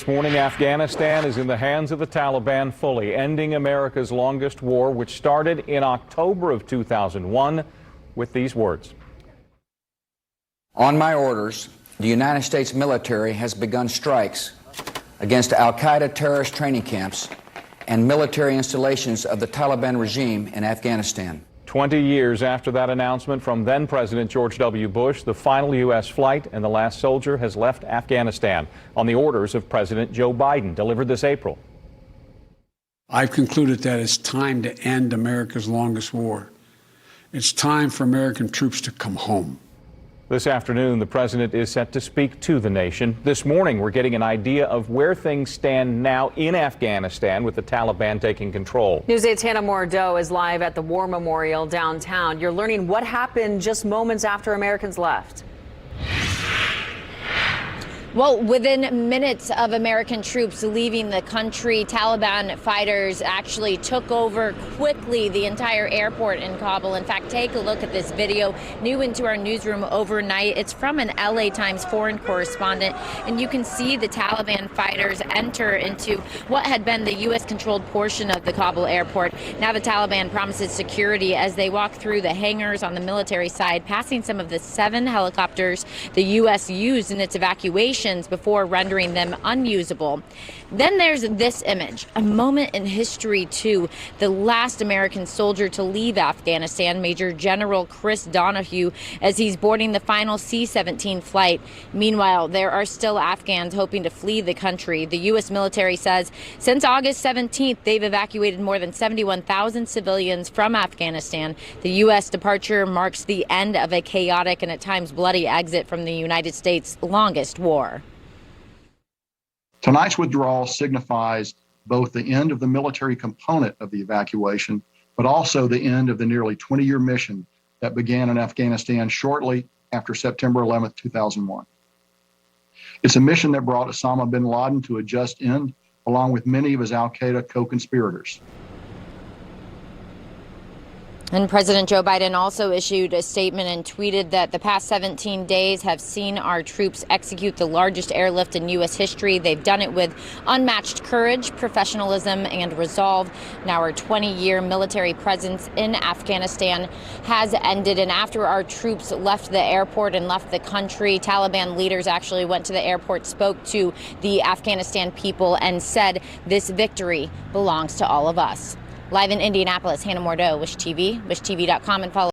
morning, Afghanistan is in the hands of the Taliban fully, ending America's longest war, which started in October of 2001 with these words. On my orders, the United States military has begun strikes against al-Qaeda terrorist training camps and military installations of the Taliban regime in Afghanistan. 20 years after that announcement from then-President George W. Bush, the final U.S. flight and the last soldier has left Afghanistan on the orders of President Joe Biden, delivered this April. I've concluded that it's time to end America's longest war. It's time for American troops to come home. This afternoon, the president is set to speak to the nation. This morning, we're getting an idea of where things stand now in Afghanistan with the Taliban taking control. News 8's Hannah Mordeau is live at the War Memorial downtown. You're learning what happened just moments after Americans left. Well, within minutes of American troops leaving the country, Taliban fighters actually took over quickly the entire airport in Kabul. In fact, take a look at this video, new into our newsroom overnight. It's from an LA Times foreign correspondent, and you can see the Taliban fighters enter into what had been the U.S.-controlled portion of the Kabul airport. Now the Taliban promises security as they walk through the hangars on the military side, passing some of the 7 helicopters the U.S. used in its evacuation before rendering them unusable. Then there's this image, a moment in history too. The last American soldier to leave Afghanistan, Major General Chris Donahue, as he's boarding the final C-17 flight. Meanwhile, there are still Afghans hoping to flee the country. The U.S. military says since August 17th, they've evacuated more than 71,000 civilians from Afghanistan. The U.S. departure marks the end of a chaotic and at times bloody exit from the United States' longest war. Tonight's withdrawal signifies both the end of the military component of the evacuation, but also the end of the nearly 20-year mission that began in Afghanistan shortly after September 11, 2001. It's a mission that brought Osama bin Laden to a just end, along with many of his al-Qaeda co-conspirators. And President Joe Biden also issued a statement and tweeted that the past 17 days have seen our troops execute the largest airlift in U.S. history. They've done it with unmatched courage, professionalism, and resolve. Now our 20-year military presence in Afghanistan has ended. And after our troops left the airport and left the country, Taliban leaders actually went to the airport, spoke to the Afghanistan people, and said this victory belongs to all of us. Live in Indianapolis, Hannah Mordeau, WishTV, WishTV.com, and follow